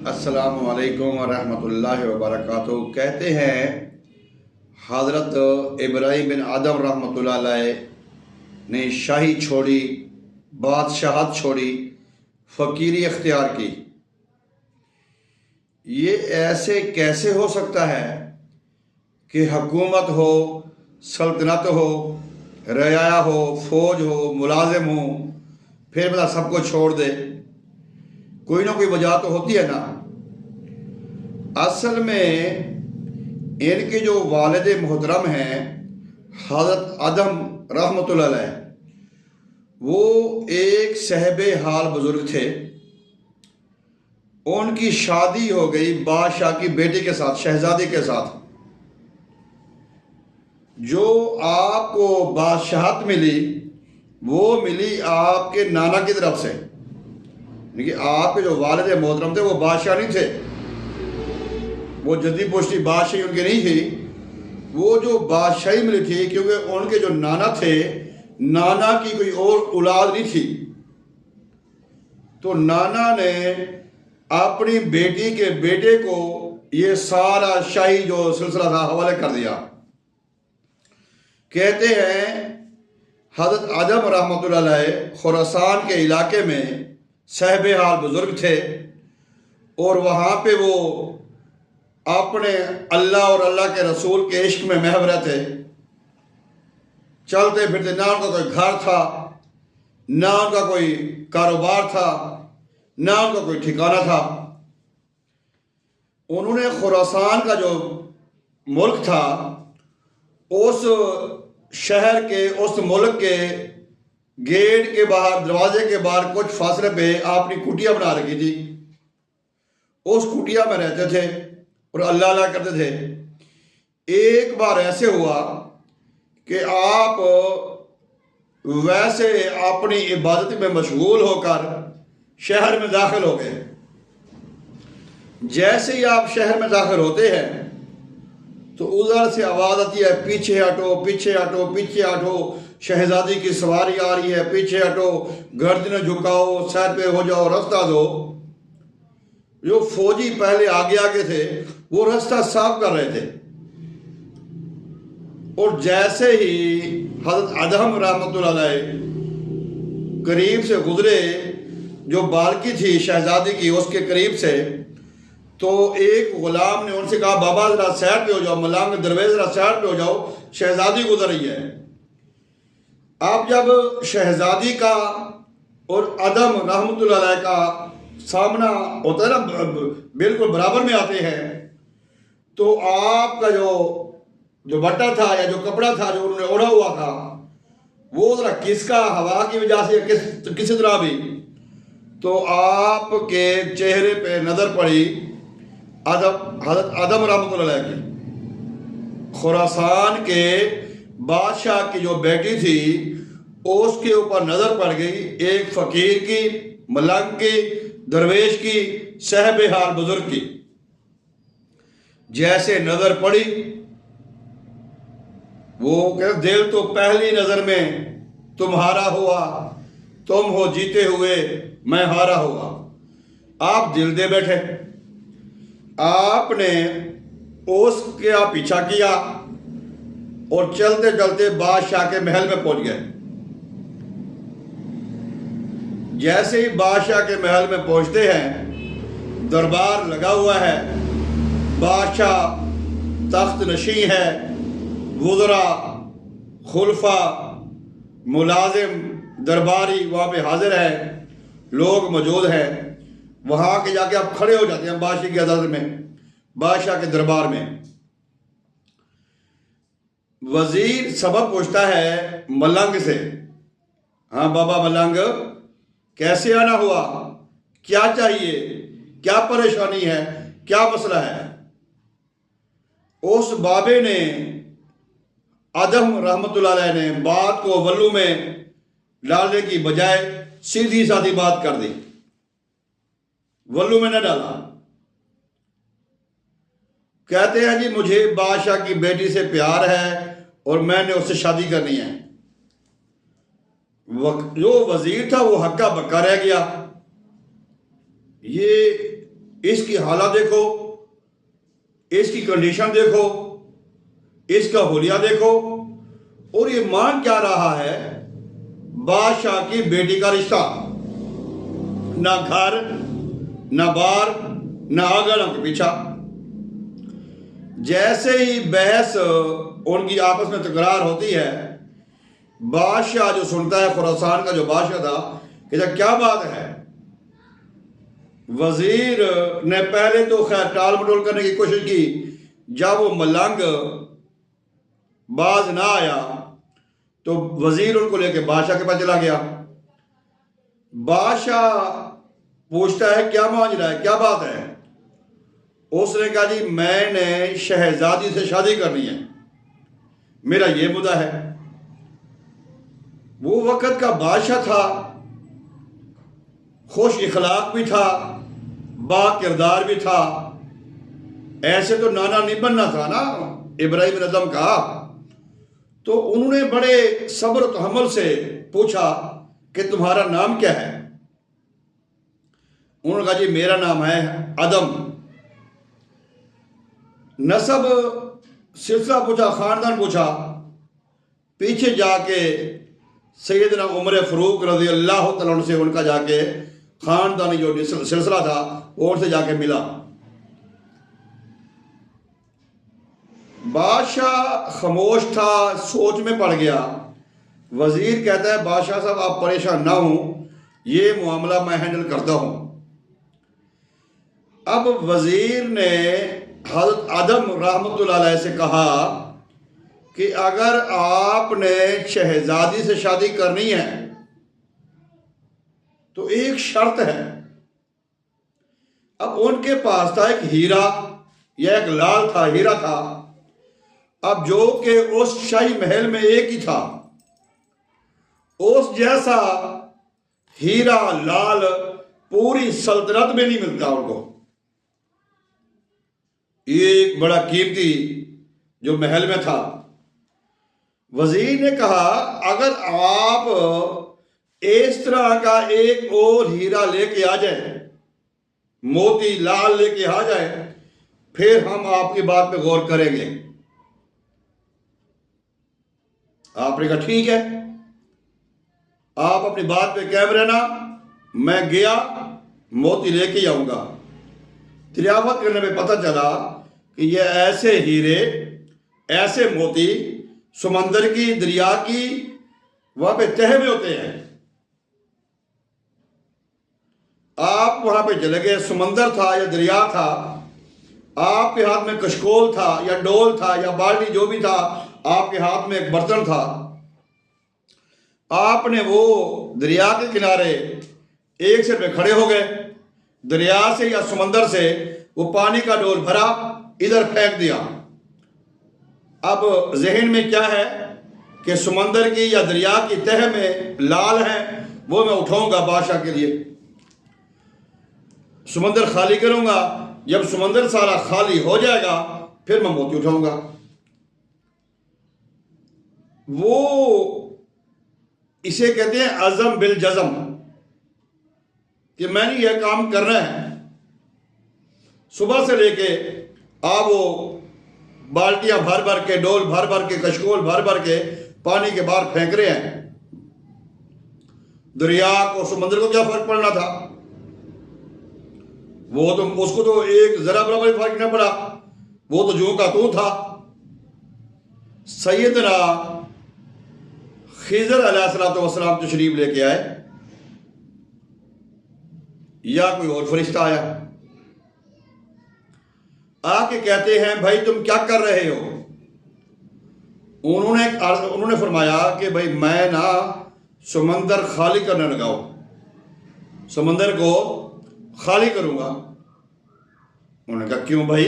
अस्सलामु अलैकुम वरहमतुल्लाहि वबरकातुहू। कहते हैं हज़रत इब्राहीम बिन आदम रहमतुल्लाह अलैह ने शाही छोड़ी, बादशाहत छोड़ी, फ़कीरी इख्तियार की। ये ऐसे कैसे हो सकता है कि हुकूमत हो, सल्तनत हो, रयाया हो, फौज हो, मुलाजिम हो, फिर मतलब सबको छोड़ दे? कोई ना कोई वजह तो होती है ना। असल में इनके जो वालिद मोहतरम हैं हज़रत आदम रहमतुल्लाह अलैह, वो एक साहिबे हाल बुजुर्ग थे। उनकी शादी हो गई बादशाह की बेटी के साथ, शहजादी के साथ। जो आपको बादशाहत मिली वो मिली आपके नाना की तरफ से, लेकिन आपके जो वालिद मोहतरम थे वो बादशाह नहीं थे, वो जद्दी पोश्ती बादशाही उनकी नहीं थी। वो जो बादशाही मिली थी क्योंकि उनके जो नाना थे, नाना की कोई और औलाद नहीं थी, तो नाना ने अपनी बेटी के बेटे को ये सारा शाही जो सिलसिला था हवाले कर दिया। कहते हैं हज़रत आदम रहमतुल्लाह अलैह खुरासान के इलाके में साहिबे हाल बुजुर्ग थे और वहाँ पे वो अपने अल्लाह और अल्लाह के रसूल के इश्क में महव रहते, चलते फिरते। ना उनका कोई घर था, ना उनका कोई कारोबार था, ना उनका कोई ठिकाना था। उन्होंने खुरासान का जो मुल्क था, उस शहर के, उस मुल्क के गेट के बाहर, दरवाजे के बाहर कुछ फासले पे अपनी कुटिया बना रखी थी। उस कुटिया में रहते थे और अल्लाह अल्लाह करते थे। एक बार ऐसे हुआ कि आप वैसे अपनी इबादत में मशगूल होकर शहर में दाखिल हो गए। जैसे ही आप शहर में दाखिल होते हैं तो उधर से आवाज़ आती है, पीछे हटो, पीछे हटो, पीछे हटो, शहजादी की सवारी आ रही है, पीछे हटो, गर्दन झुकाओ, सर पे हो जाओ, रास्ता दो। जो फौजी पहले आगे आगे थे वो रास्ता साफ कर रहे थे, और जैसे ही हज़रत आदम रहमतुल्लाह अलैह करीब से गुजरे, जो बालकी थी शहजादी की उसके करीब से, तो एक गुलाम ने उनसे कहा, बाबा जरा साइड पे हो जाओ, मलांग दरवेज जरा साइड पे हो जाओ, शहजादी गुजर रही है। अब जब शहजादी का और आदम रहमतुल्लाह अलैह का सामना होता है ना, बिल्कुल बराबर में आते हैं, तो आपका जो बट्टा था या जो कपड़ा था जो उन्होंने ओढ़ा हुआ था, वो जरा किसका हवा की वजह से किसी तरह भी, तो आपके चेहरे पे नजर पड़ी हज़रत आदम रहमतुल्लाह अलैह की। खुरासान के बादशाह की जो बेटी थी उसके ऊपर नजर पड़ गई, एक फकीर की, मलंग की, दरवेश की, साहिबे हाल बुजुर्ग की। जैसे नजर पड़ी, वो कहते दिल तो पहली नजर में तुम्हारा हुआ, तुम हो जीते हुए मैं हारा हुआ। आप दिल दे बैठे, आपने उसका पीछा किया और चलते चलते बादशाह के महल में पहुंच गए। जैसे ही बादशाह के महल में पहुंचते हैं, दरबार लगा हुआ है, बादशाह तख्त नशी है, वुज़रा, खुलफा, मुलाजिम, दरबारी वहाँ पे हाजिर है, लोग मौजूद हैं। वहाँ के जाके आप खड़े हो जाते हैं बादशाह की अदालत में, बादशाह के दरबार में। वजीर सबब पूछता है मलंग से, हाँ बाबा मलंग, कैसे आना हुआ, क्या चाहिए, क्या परेशानी है, क्या मसला है? उस बाबे ने, आदम रहमतुल्लाह अलैह ने बात को वल्लू में डालने की बजाय सीधी साधी बात कर दी, वल्लू में न डाला। कहते हैं जी मुझे बादशाह की बेटी से प्यार है और मैंने उससे शादी करनी है। जो वजीर था वो हक्का बक्का रह गया। ये इसकी हालत देखो, इसकी कंडीशन देखो, इसका हुलिया देखो, और ये मान क्या रहा है, बादशाह की बेटी का रिश्ता। ना घर, ना बार, ना आगे, ना पीछा। जैसे ही बहस उनकी आपस में तकरार होती है, बादशाह जो सुनता है, खुरासान का जो बादशाह था, कहता क्या बात है। वजीर ने पहले तो खैर टाल मटोल करने की कोशिश की, जब वो मलंग बाज ना आया तो वजीर उनको लेके बादशाह के पास चला गया। बादशाह पूछता है क्या मांझ रहा है, क्या बात है। उसने कहा जी मैंने शहजादी से शादी करनी है, मेरा ये मुद्दा है। वो वक्त का बादशाह था, खुश इखलाक भी था, बा किरदार भी था। ऐसे तो नाना नहीं बनना था ना इब्राहिम नज़म का। तो उन्होंने बड़े सब्र और तहम्मुल से पूछा कि तुम्हारा नाम क्या है। उन्होंने कहा जी मेरा नाम है अदम। नसब सिलसिला पूछा, खानदान पूछा। पीछे जाके सैयदना उमर फ़ारूक रज़ी अल्लाह तआला अन्हु से उनका जाके खानदानी जो सिलसिला था वो उनसे जाके मिला। बादशाह खामोश था, सोच में पड़ गया। वजीर कहता है बादशाह साहब आप परेशान ना हो, ये मामला मैं हैंडल करता हूं। अब वजीर ने हज़रत आदम रहमतुल्लाह अलैह से कहा कि अगर आपने शहजादी से शादी करनी है तो एक शर्त है। अब उनके पास था एक हीरा या एक लाल था, हीरा था, अब जो कि उस शाही महल में एक ही था। उस जैसा हीरा लाल पूरी सल्तनत में नहीं मिलता उनको। एक बड़ा कीमती जो महल में था। वजीर ने कहा अगर आप इस तरह का एक और हीरा लेके आ जाए, मोती लाल लेके आ जाए, फिर हम आपकी बात पे गौर करेंगे। आपने कहा ठीक है, आप अपनी बात पे कायम रहना, मैं गया मोती लेके आऊंगा। दरियाफ्त करने में पता चला कि ये ऐसे हीरे, ऐसे मोती समंदर की, दरिया की वहां पे तह में होते हैं। आप वहां पे चले गए, समंदर था या दरिया था, आपके हाथ में कशकोल था या डोल था या बाल्टी जो भी था, आपके हाथ में एक बर्तन था। आपने वो दरिया के किनारे एक सिर पे खड़े हो गए, दरिया से या समंदर से वो पानी का डोल भरा, इधर फेंक दिया। अब जहन में क्या है कि समंदर की या दरिया की तह में लाल है, वो मैं उठाऊंगा बादशाह के लिए, समंदर खाली करूंगा। जब समंदर सारा खाली हो जाएगा फिर मैं मोती उठाऊंगा। वो इसे कहते हैं अज़म बिल जज़म, कि मैंने यह काम करना है। सुबह से लेके आप वो बाल्टियां भर भर के, डोल भर भर के, कशकोल भर भर के पानी के बाहर फेंक रहे हैं। दरिया को, समुद्र को क्या फर्क पड़ना था? वो तो, उसको तो एक जरा बराबर फर्क न पड़ा, वो तो जो का तू था। सैयदना खिज़र अलैहिस्सलाम तशरीफ लेके आए या कोई और फरिश्ता आया, आके कहते हैं भाई तुम क्या कर रहे हो? उन्होंने फरमाया कि भाई मैं ना समंदर खाली करने लगा हूं, समंदर को खाली करूंगा। उन्होंने कहा क्यों भाई?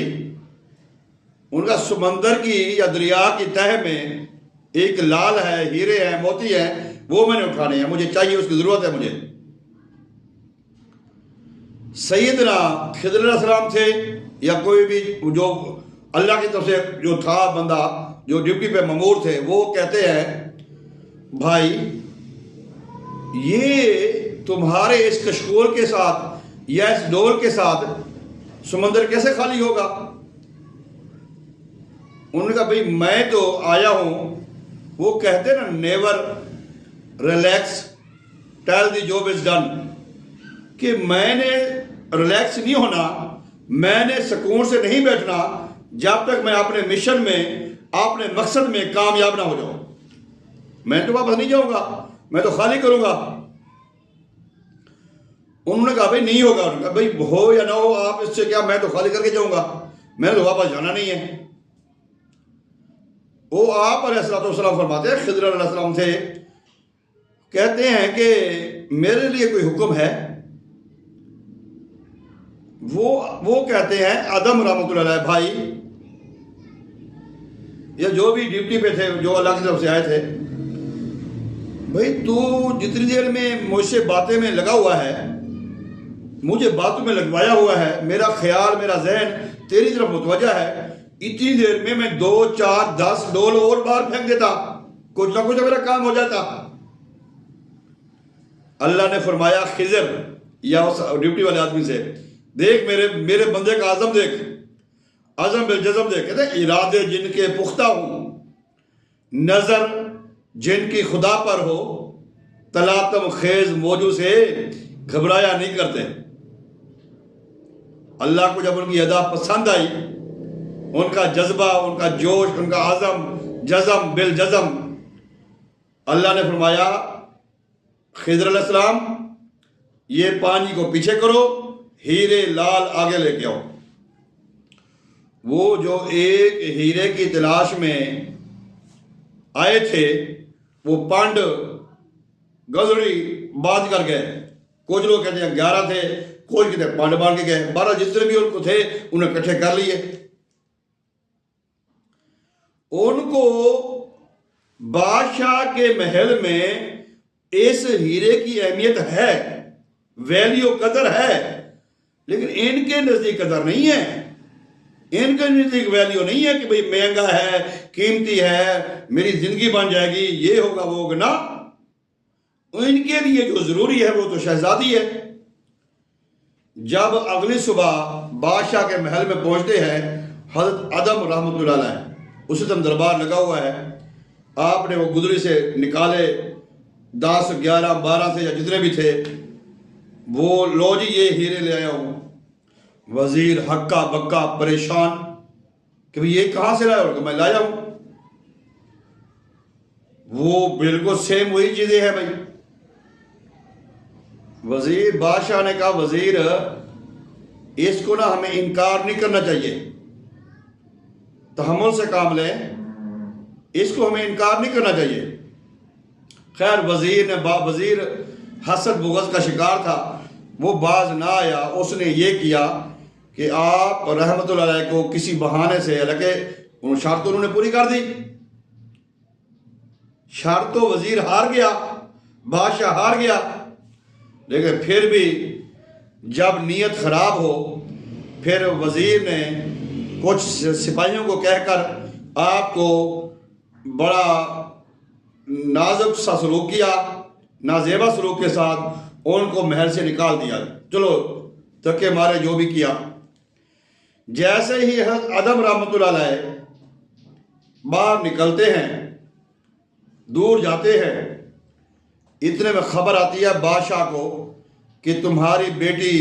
उनका समंदर की या दरिया की तह में एक लाल है, हीरे हैं, मोती हैं, वो मैंने उठाने हैं, मुझे चाहिए, उसकी जरूरत है मुझे। सैयदना खिज़र अलैहिस्सलाम थे या कोई भी जो अल्लाह की तरफ से जो था बंदा जो ड्यूटी पे ममूर थे, वो कहते हैं भाई ये तुम्हारे इस कशकोल के साथ या इस डोल के साथ समंदर कैसे खाली होगा? उन्होंने कहा भाई मैं तो आया हूं, वो कहते ना never relax till the job is done, कि मैंने रिलैक्स नहीं होना, मैंने सुकून से नहीं बैठना जब तक मैं अपने मिशन में, अपने मकसद में कामयाब ना हो जाऊं। मैं तो वापस नहीं जाऊंगा, मैं तो खाली करूंगा। उन्होंने कहा भाई नहीं होगा। उन्होंने कहा भाई हो या ना हो, आप इससे क्या, मैं तो खाली करके जाऊंगा, मैंने तो वापस जाना नहीं है। वो आप अलैहिस्सलाम फरमाते हैं, खिज़र अलैहिस्सलाम से कहते हैं कि मेरे लिए कोई हुक्म है? वो कहते हैं आदम रहमतुल्लाह अलैह भाई, या जो भी ड्यूटी पे थे, जो अल्लाह की तरफ से आए थे, भाई तू जितनी देर में मुझसे बातें में लगा हुआ है, मुझे बातों में लगवाया हुआ है, मेरा ख्याल, मेरा जहन तेरी तरफ मुतवज्जा है, इतनी देर में मैं 2 4 10 डोल और बाहर फेंक देता, कुछ ना कुछ मेरा काम हो जाता। अल्लाह ने फरमाया खिज़र या उस ड्यूटी वाले आदमी से, देख मेरे बंदे का आज़म देख, आज़म बिल जज़म देख, कहते इरादे जिनके पुख्ता हो, नज़र जिनकी खुदा पर हो, तलातम खेज मौजू से घबराया नहीं करते। अल्लाह को जब उनकी अदा पसंद आई, उनका जज्बा, उनका जोश, उनका आज़म जज़म बिल जज़म, अल्लाह ने फरमाया खिज़र अलैहिस्सलाम ये पानी को पीछे करो, हीरे लाल आगे लेके आओ। वो जो एक हीरे की तलाश में आए थे, वो पांड गजड़ी बांध कर गए। कुछ लोग कहते हैं 11 थे, कोई कहते हैं पांड बांध के गए, 12 जितने भी उनको थे उन्हें इकट्ठे कर लिए। उनको बादशाह के महल में इस हीरे की अहमियत है, वैल्यू कदर है, लेकिन इनके नजदीक कदर नहीं है, इनके नजदीक वैल्यू नहीं है कि भाई महंगा है, कीमती है, मेरी जिंदगी बन जाएगी, ये होगा वो होगा ना। इनके लिए जो जरूरी है वो तो शहजादी है। जब अगली सुबह बादशाह के महल में पहुंचते हैं, हज़रत आदम रहमतुल्लाह अलैह उसी समय दरबार लगा हुआ है, आपने वो गुदरी से निकाले 10 11 12 से या जितने भी थे, वो लो जी ये हीरे ले आया हूं। वजीर हक्का बक्का परेशान कि भाई ये कहां से लाया? मैं लाया हूं। वो बिल्कुल सेम वही चीजें हैं भाई। वजीर बादशाह ने कहा वजीर इसको ना हमें इनकार नहीं करना चाहिए, तहम्मुल से काम लें, इसको हमें इनकार नहीं करना चाहिए। खैर वजीर हसद बुग़्ज़ का शिकार था, वो बाज ना आया। उसने ये किया कि आप रहमतुल्लाह अलैह को किसी बहाने से, हालांकि उन शर्त उन्होंने पूरी कर दी, शर्त तो वजीर हार गया, बादशाह हार गया, लेकिन फिर भी जब नीयत खराब हो, फिर वजीर ने कुछ सिपाहियों को कहकर आपको बड़ा नाजुक सा सलूक किया, नाजेबा सलूक के साथ उनको महल से निकाल दिया। चलो धक्के मारे जो भी किया। जैसे ही आदम रहमतुल्लाह अलैह बाहर निकलते हैं, दूर जाते हैं, इतने में खबर आती है बादशाह को कि तुम्हारी बेटी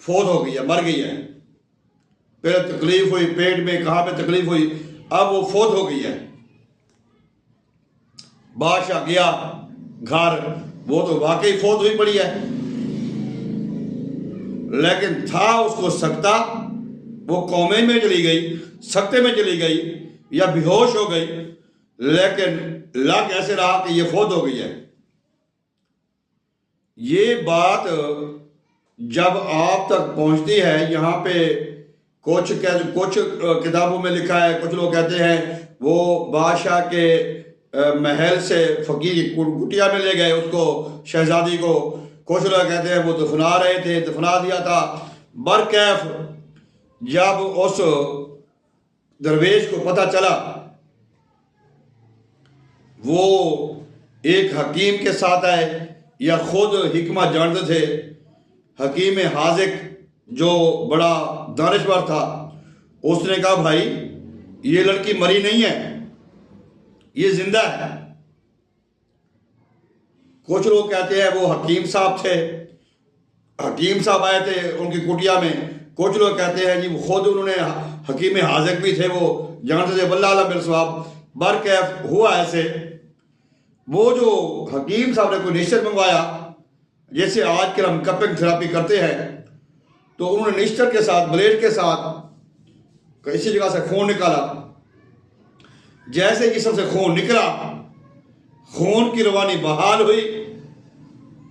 फौत हो गई है, मर गई है। पहले तकलीफ हुई पेट में, कहाँ पे तकलीफ हुई, अब वो फौत हो गई है। बादशाह गया घर, वो तो वाकई फौत हुई पड़ी है, लेकिन था उसको सकता, वो कौमे में चली गई, सकते में चली गई या बेहोश हो गई, लेकिन लग ऐसे रहा कि ये फौत हो गई है। ये बात जब आप तक पहुंचती है, यहाँ पे कुछ किताबों में लिखा है, कुछ लोग कहते हैं वो बादशाह के महल से फकीर की कुटिया में ले गए उसको, शहजादी को। कुछ लोग कहते हैं वो दफना रहे थे, दफना दिया था। बरकैफ जब उस दरवेश को पता चला, वो एक हकीम के साथ आए, या खुद हिकमा जानते थे, हकीम हाजिक जो बड़ा दानिशवर था, उसने कहा भाई ये लड़की मरी नहीं है, ये जिंदा है। कुछ लोग कहते हैं वो हकीम साहब थे, हकीम साहब आए थे उनकी कुटिया में। कुछ लोग कहते हैं जी खुद उन्होंने हकीम हाजिक भी थे, वो जानते थे वल्लाह मेरे सवाब बरकैफ हुआ ऐसे। वो जो हकीम साहब ने कोई निश्चर मंगवाया, जैसे आज के हम कपिंग थेरापी करते हैं, तो उन्होंने निश्चर के साथ ब्लेड के साथ किसी जगह से खून निकाला। जैसे जिस्म से खून निकला, खून की रवानी बहाल हुई,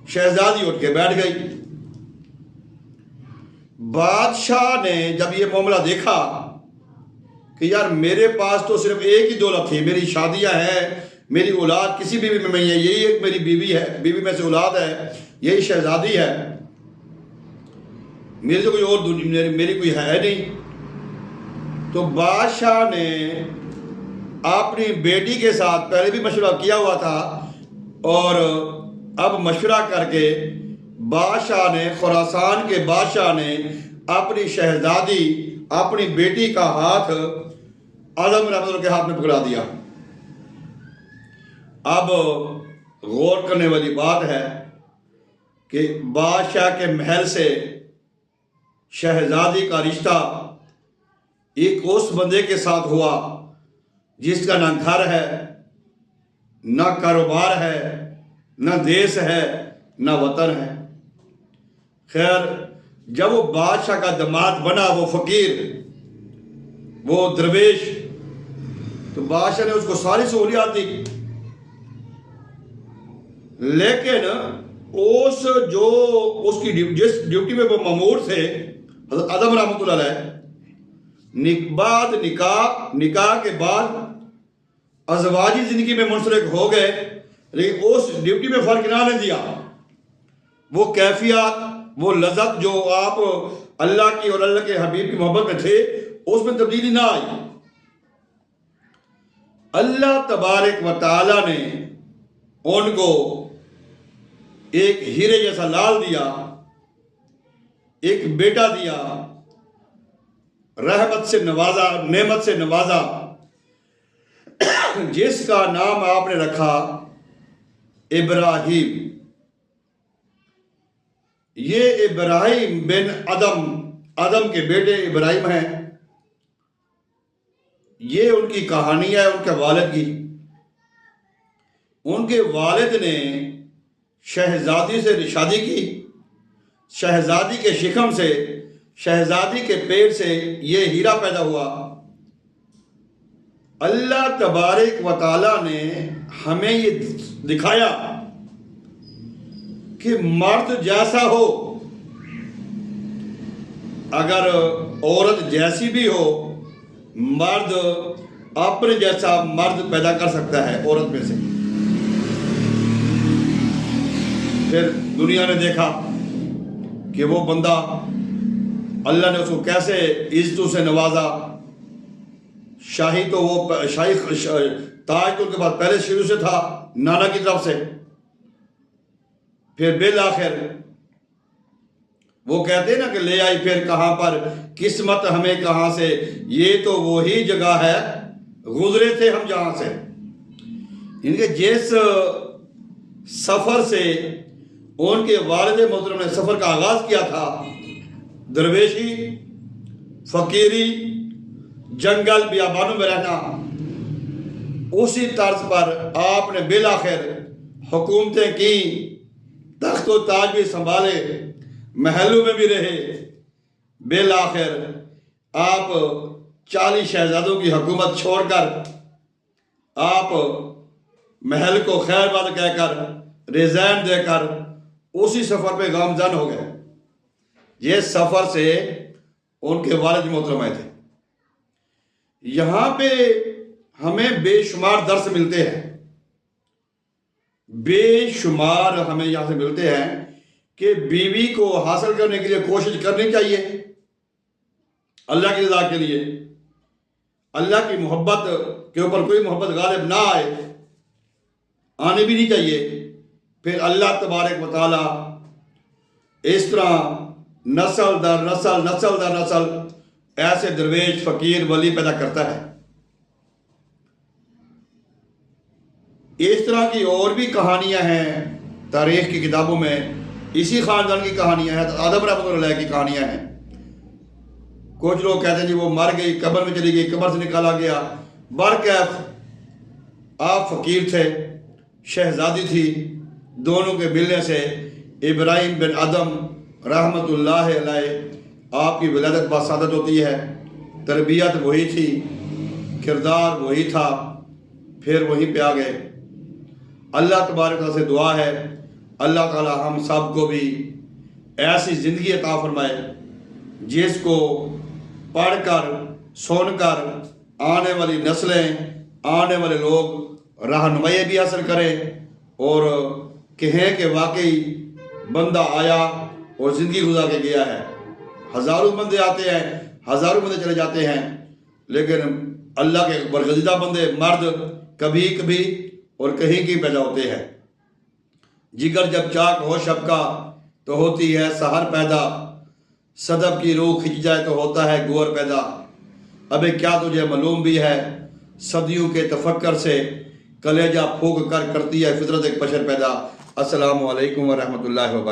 शहजादी उठ के बैठ गई। बादशाह ने जब ये मामला देखा कि यार मेरे पास तो सिर्फ एक ही दौलत थी, मेरी शादियां हैं, मेरी औलाद किसी बीवी में नहीं है, यही एक मेरी बीवी है, बीवी में से औलाद है, यही शहजादी है, मेरी तो कोई और मेरी कोई है नहीं। तो बादशाह ने अपनी बेटी के साथ पहले भी मशवरा किया हुआ था, और अब मशवरा करके बादशाह ने, खुरासान के बादशाह ने अपनी शहजादी, अपनी बेटी का हाथ आदम रहमतुल्लाह के हाथ में पकड़ा दिया। अब गौर करने वाली बात है कि बादशाह के महल से शहजादी का रिश्ता एक उस बंदे के साथ हुआ जिसका ना घर है, ना कारोबार है, ना देश है, ना वतन है। खैर, जब वो बादशाह का दामाद बना, वो फकीर, वो दरवेश, तो बादशाह ने उसको सारी सहूलियात दी, लेकिन उस जो उसकी जिस ड्यूटी में वो मामूर थे, हज़रत आदम रहमतुल्लाह अलैह, निकाह के बाद अज़वाजी जिंदगी में मुंसलिक हो गए, लेकिन उस ड्यूटी में फर्क ना ले दिया। वो कैफियत, वो लज़्ज़त जो आप अल्लाह की और अल्लाह के हबीब की मोहब्बत में थे, उसमें तब्दीली ना आई। अल्लाह तबारक व तआला ने उनको एक हीरे जैसा लाल दिया, एक बेटा दिया, रहमत से नवाजा, नेमत से नवाजा, जिसका नाम आपने रखा इब्राहिम। ये इब्राहिम बिन आदम के बेटे इब्राहिम हैं। ये उनकी कहानी है उनके वालिद की। उनके वालिद ने शहजादी से शादी की, शहजादी के शिकम से, शहजादी के पेट से ये हीरा पैदा हुआ। अल्लाह तबारक व तआला ने हमें ये दिखाया कि मर्द जैसा हो, अगर औरत जैसी भी हो, मर्द अपने जैसा मर्द पैदा कर सकता है औरत में से। फिर दुनिया ने देखा कि वो बंदा, अल्लाह ने उसको कैसे इज्जतों से नवाजा। शाही तो वो शाही ताज तो उनके पास पहले शुरू से था, नाना की तरफ से। फिर बिल आखिर वो कहते ना कि ले आई फिर कहां पर किस्मत हमें कहां से, ये तो वही जगह है गुजरे थे हम जहां से। इनके जिस सफर से उनके वालिद मोहतरम ने सफर का आगाज किया था, दरवेशी, फकीरी, जंगल बियाबानों में रहना, उसी तर्ज पर आपने बिल आखिर हुकूमतें की, तख्त व ताज भी संभाले, महलों में भी रहे। बिल आखिर आप 40 शहजादों की हुकूमत छोड़कर आप महल को खैरबाद कहकर रिजाइन देकर उसी सफर पे गामजन हो गए। ये सफर से उनके वालिद मोहतरम आए थे। यहां पे हमें बेशुमार दर्स मिलते हैं, बेशुमार हमें यहां से मिलते हैं कि बीवी को हासिल करने के लिए कोशिश करनी चाहिए अल्लाह की रज़ा के लिए। अल्लाह की मोहब्बत के ऊपर कोई मोहब्बत गालिब ना आए, आने भी नहीं चाहिए। फिर अल्लाह तबारक व तआला इस तरह नस्ल दर नस्ल ऐसे दरवेश फ़कीर वली पैदा करता है। इस तरह की और भी कहानियां हैं तारीख़ की किताबों में। इसी ख़ानदान की कहानियां हैं, आदम रहमतुल्लाह की कहानियां हैं। कुछ लोग कहते हैं जी वो मर गई, कब्र में चली गई, कब्र से निकाला गया। बरकैफ आप फ़कीर थे, शहज़ादी थी, दोनों के मिलने से इब्राहिम बिन आदम रहमतुल्लाह अलैह आपकी विलादत बासादत होती है। तरबियत वही थी, किरदार वही था, फिर वहीं पे आ गए। अल्लाह तबारक तआला से दुआ है अल्लाह ताला हम सब को भी ऐसी ज़िंदगी अता फरमाए जिसको पढ़कर सुनकर आने वाली नस्लें, आने वाले लोग रहनुमाई भी हासिल करें और कहें कि वाकई बंदा आया और ज़िंदगी गुजार के गया है। हज़ारों बंदे आते हैं, हज़ारों बंदे चले जाते हैं, लेकिन अल्लाह के बरगज़िदा बंदे मर्द कभी कभी और कहीं की पैदा होते हैं। जिगर जब चाक हो शब का तो होती है सहर पैदा, सदब की रूह खिंच जाए तो होता है गुअर पैदा। अबे क्या तुझे मालूम भी है सदियों के तफक्कर से कलेजा फूंक कर करती है फितरत एक बशर पैदा। अस्सलामु अलैकुम व रहमतुल्लाहि व बरकातहू।